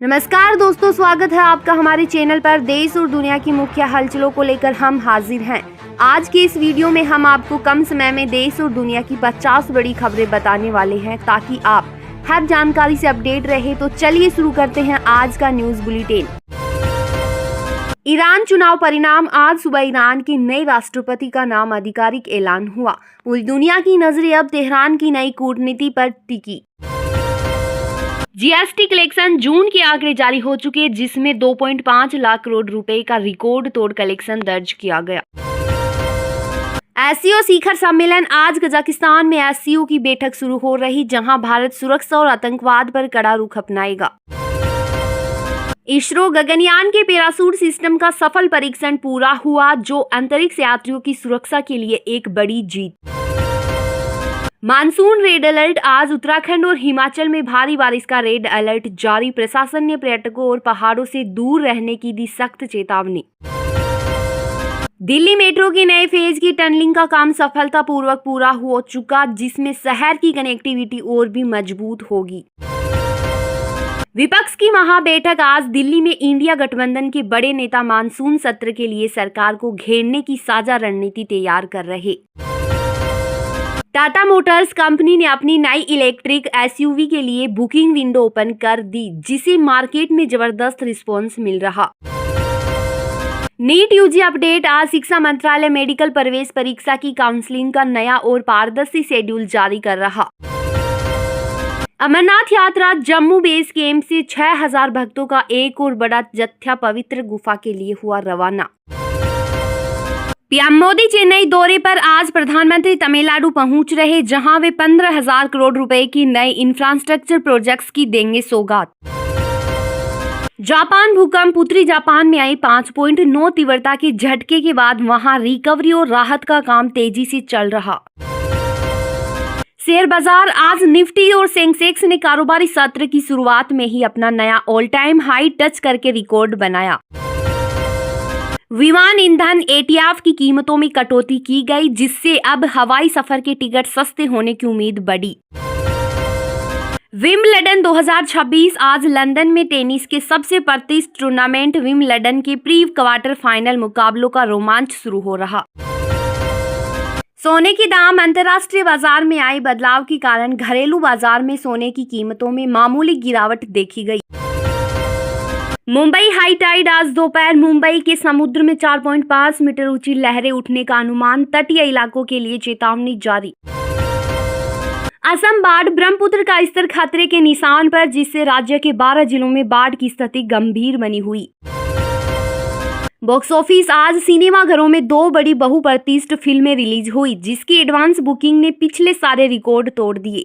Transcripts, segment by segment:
नमस्कार दोस्तों, स्वागत है आपका हमारे चैनल पर। देश और दुनिया की मुख्य हलचलों को लेकर हम हाजिर हैं। आज की इस वीडियो में हम आपको कम समय में देश और दुनिया की 50 बड़ी खबरें बताने वाले हैं ताकि आप हर जानकारी से अपडेट रहे। तो चलिए शुरू करते हैं आज का न्यूज बुलेटिन। ईरान चुनाव परिणाम। आज सुबह ईरान के नए राष्ट्रपति का नाम आधिकारिक ऐलान हुआ। पूरी दुनिया की नजरें अब तेहरान की नई कूटनीति पर टिकी। जीएसटी कलेक्शन जून के आंकड़े जारी हो चुके, जिसमें 2.5 लाख करोड़ रुपए का रिकॉर्ड तोड़ कलेक्शन दर्ज किया गया। एससीओ शिखर सम्मेलन। आज कजाकिस्तान में एससीओ की बैठक शुरू हो रही, जहां भारत सुरक्षा और आतंकवाद पर कड़ा रुख अपनाएगा। इसरो गगनयान के पैराशूट सिस्टम का सफल परीक्षण पूरा हुआ, जो अंतरिक्ष यात्रियों की सुरक्षा के लिए एक बड़ी जीत। Monsoon red alert. आज उत्तराखंड और हिमाचल में भारी बारिश का रेड अलर्ट जारी। प्रशासन ने पर्यटकों और पहाड़ों से दूर रहने की दी सख्त चेतावनी। दिल्ली मेट्रो के नए फेज की टनलिंग का काम सफलतापूर्वक पूरा हो चुका, जिसमें शहर की कनेक्टिविटी और भी मजबूत होगी। विपक्ष की महाबैठक। आज दिल्ली में इंडिया गठबंधन के बड़े नेता मानसून सत्र के लिए सरकार को घेरने की साझा रणनीति तैयार कर रहे। टाटा मोटर्स कंपनी ने अपनी नई इलेक्ट्रिक एसयूवी के लिए बुकिंग विंडो ओपन कर दी, जिसे मार्केट में जबरदस्त रिस्पांस मिल रहा। NEET UG update. आज शिक्षा मंत्रालय मेडिकल प्रवेश परीक्षा की काउंसलिंग का नया और पारदर्शी शेड्यूल जारी कर रहा। अमरनाथ यात्रा। जम्मू बेस कैंप से 6000 भक्तों का एक और बड़ा जत्था पवित्र गुफा के लिए हुआ रवाना। पीएम मोदी चेन्नई दौरे पर। आज प्रधानमंत्री तमिलनाडु पहुंच रहे, जहां वे 15,000 करोड़ रुपए की नई इंफ्रास्ट्रक्चर प्रोजेक्ट्स की देंगे सौगात। जापान भूकंप। उत्तरी जापान में आई 5.9 तीव्रता के झटके के बाद वहां रिकवरी और राहत का काम तेजी से चल रहा। शेयर बाजार। आज निफ्टी और सेंसेक्स ने कारोबारी सत्र की शुरुआत में ही अपना नया ऑल टाइम हाई टच करके रिकॉर्ड बनाया। विमान ईंधन एटीएफ की कीमतों में कटौती की गई, जिससे अब हवाई सफर के टिकट सस्ते होने की उम्मीद बढ़ी। विंबलडन 2026। आज लंदन में टेनिस के सबसे प्रतिष्ठित टूर्नामेंट विंबलडन के प्री क्वार्टर फाइनल मुकाबलों का रोमांच शुरू हो रहा। सोने के दाम। अंतर्राष्ट्रीय बाजार में आए बदलाव के कारण घरेलू बाजार में सोने की कीमतों में मामूली गिरावट देखी गई। Mumbai high tide. आज दोपहर मुंबई के समुद्र में 4.5 मीटर ऊंची लहरें उठने का अनुमान। तटीय इलाकों के लिए चेतावनी जारी। असम बाढ़। ब्रह्मपुत्र का स्तर खतरे के निशान पर, जिससे राज्य के 12 जिलों में बाढ़ की स्थिति गंभीर बनी हुई। Box office. आज सिनेमा घरों में 2 बड़ी बहुप्रतीक्षित फिल्में रिलीज हुई, जिसकी एडवांस बुकिंग ने पिछले सारे रिकॉर्ड तोड़ दिए।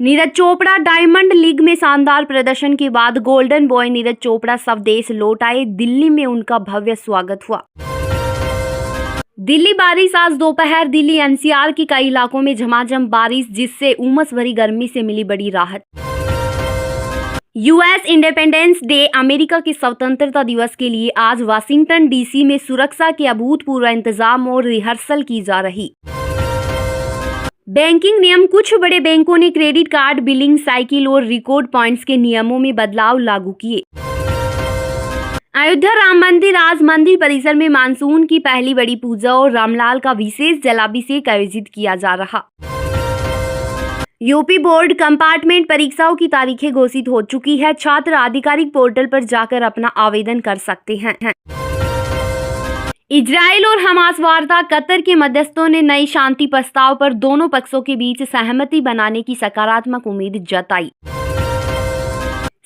नीरज चोपड़ा। डायमंड लीग में शानदार प्रदर्शन के बाद गोल्डन बॉय नीरज चोपड़ा स्वदेश लौट आए। दिल्ली में उनका भव्य स्वागत हुआ। दिल्ली बारिश। आज दोपहर दिल्ली एनसीआर के कई इलाकों में झमाझम बारिश, जिससे उमस भरी गर्मी से मिली बड़ी राहत। US independence day. अमेरिका के स्वतंत्रता दिवस के लिए आज वाशिंगटन डीसी में सुरक्षा के अभूतपूर्व इंतजाम और रिहर्सल की जा रही। बैंकिंग नियम। कुछ बड़े बैंकों ने क्रेडिट कार्ड बिलिंग साइकिल और रिकॉर्ड पॉइंट्स के नियमों में बदलाव लागू किए। अयोध्या राम मंदिर। आज मंदिर परिसर में मानसून की पहली बड़ी पूजा और रामलाल का विशेष जलाभिषेक आयोजित किया जा रहा। यूपी बोर्ड कंपार्टमेंट परीक्षाओं की तारीखें घोषित हो चुकी है। छात्र आधिकारिक पोर्टल पर जाकर अपना आवेदन कर सकते हैं। इजराइल और हमास वार्ता। कतर के मध्यस्थों ने नई शांति प्रस्ताव पर दोनों पक्षों के बीच सहमति बनाने की सकारात्मक उम्मीद जताई।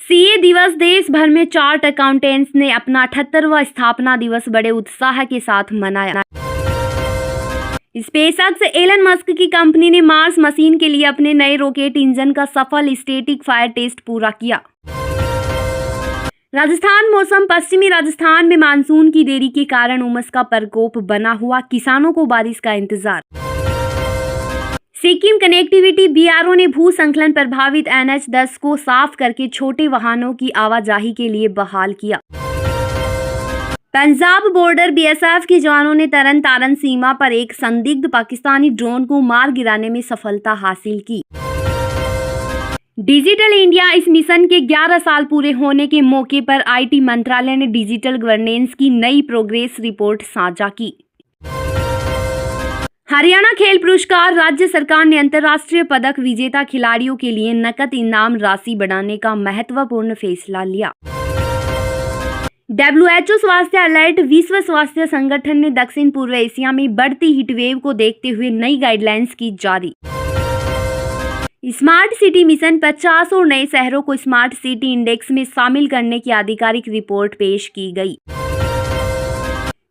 सीए दिवस। देश भर में चार्ट अकाउंटेंट्स ने अपना 78वां स्थापना दिवस बड़े उत्साह के साथ मनाया। स्पेसएक्स। एलन मस्क की कंपनी ने मार्स मशीन के लिए अपने नए रॉकेट इंजन का सफल स्टैटिक फायर टेस्ट पूरा किया। राजस्थान मौसम। पश्चिमी राजस्थान में मानसून की देरी के कारण उमस का प्रकोप बना हुआ, किसानों को बारिश का इंतजार। सिक्किम कनेक्टिविटी। बीआरओ ने भू संकलन प्रभावित NH10 को साफ करके छोटे वाहनों की आवाजाही के लिए बहाल किया। पंजाब बॉर्डर। बीएसएफ के जवानों ने तरन तारण सीमा पर एक संदिग्ध पाकिस्तानी ड्रोन को मार गिराने में सफलता हासिल की। डिजिटल इंडिया इस मिशन के 11 साल पूरे होने के मौके पर आईटी मंत्रालय ने डिजिटल गवर्नेंस की नई प्रोग्रेस रिपोर्ट साझा की। हरियाणा खेल पुरस्कार। राज्य सरकार ने अंतर्राष्ट्रीय पदक विजेता खिलाड़ियों के लिए नकद इनाम राशि बढ़ाने का महत्वपूर्ण फैसला लिया। WHO स्वास्थ्य अलर्ट। विश्व स्वास्थ्य संगठन ने दक्षिण पूर्व एशिया में बढ़ती हीटवेव को देखते हुए नई गाइडलाइंस की जारी। स्मार्ट सिटी मिशन 50 और नए शहरों को स्मार्ट सिटी इंडेक्स में शामिल करने की आधिकारिक रिपोर्ट पेश की गई।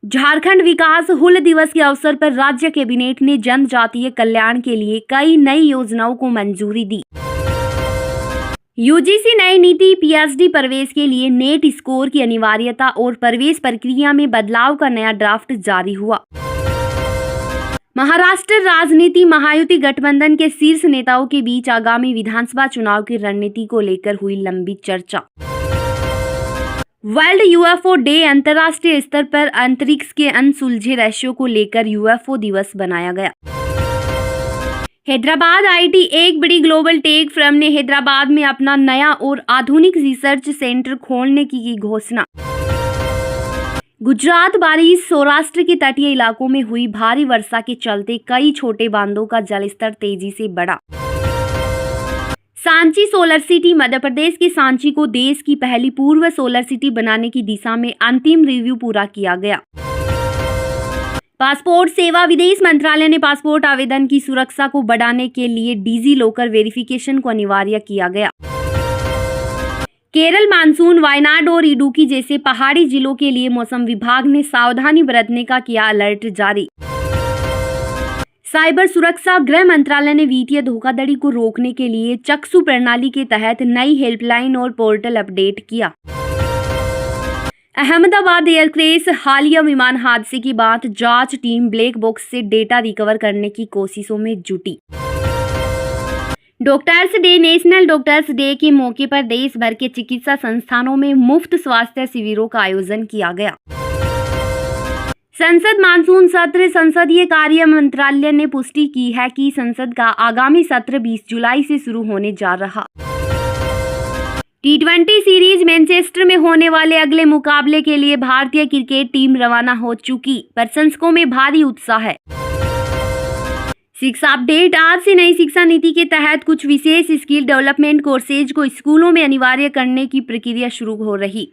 झारखंड विकास हूल दिवस के अवसर पर राज्य कैबिनेट ने जनजातीय कल्याण के लिए कई नई योजनाओं को मंजूरी दी। यूजीसी नई नीति। पीएचडी प्रवेश के लिए नेट स्कोर की अनिवार्यता और प्रवेश प्रक्रिया में बदलाव का नया ड्राफ्ट जारी हुआ। महाराष्ट्र राजनीति। महायुति गठबंधन के शीर्ष नेताओं के बीच आगामी विधानसभा चुनाव की रणनीति को लेकर हुई लंबी चर्चा। World UFO day. अंतर्राष्ट्रीय स्तर पर अंतरिक्ष के अनसुलझे रहस्यों को लेकर यूएफओ दिवस बनाया गया। हैदराबाद आईटी। एक बड़ी ग्लोबल टेक फर्म ने हैदराबाद में अपना नया और आधुनिक रिसर्च सेंटर खोलने की घोषणा। गुजरात बारिश। सौराष्ट्र के तटीय इलाकों में हुई भारी वर्षा के चलते कई छोटे बांधों का जलस्तर तेजी से बढ़ा। Sanchi solar city. मध्य प्रदेश के सांची को देश की पहली पूर्व सोलर सिटी बनाने की दिशा में अंतिम रिव्यू पूरा किया गया। पासपोर्ट सेवा। विदेश मंत्रालय ने पासपोर्ट आवेदन की सुरक्षा को बढ़ाने के लिए डिजी लॉकर वेरिफिकेशन को अनिवार्य किया गया। केरल मानसून। वायनाड और इडुक्की जैसे पहाड़ी जिलों के लिए मौसम विभाग ने सावधानी बरतने का किया अलर्ट जारी। साइबर सुरक्षा। गृह मंत्रालय ने वित्तीय धोखाधड़ी को रोकने के लिए चक्षु प्रणाली के तहत नई हेल्पलाइन और पोर्टल अपडेट किया। Ahmedabad air crash. हालिया विमान हादसे की बाद जांच टीम ब्लैक बॉक्स से डेटा रिकवर करने की कोशिशों में जुटी। Doctors day. National doctors day के मौके पर देश भर के चिकित्सा संस्थानों में मुफ्त स्वास्थ्य शिविरों का आयोजन किया गया। संसद मानसून सत्र। संसदीय कार्य मंत्रालय ने पुष्टि की है कि संसद का आगामी सत्र 20 जुलाई से शुरू होने जा रहा। T20 series. मैनचेस्टर में होने वाले अगले मुकाबले के लिए भारतीय क्रिकेट टीम रवाना हो चुकी। प्रशंसकों में भारी उत्साह है। शिक्षा अपडेट। आज से नई शिक्षा नीति के तहत कुछ विशेष स्किल डेवलपमेंट कोर्सेज को स्कूलों में अनिवार्य करने की प्रक्रिया शुरू हो रही।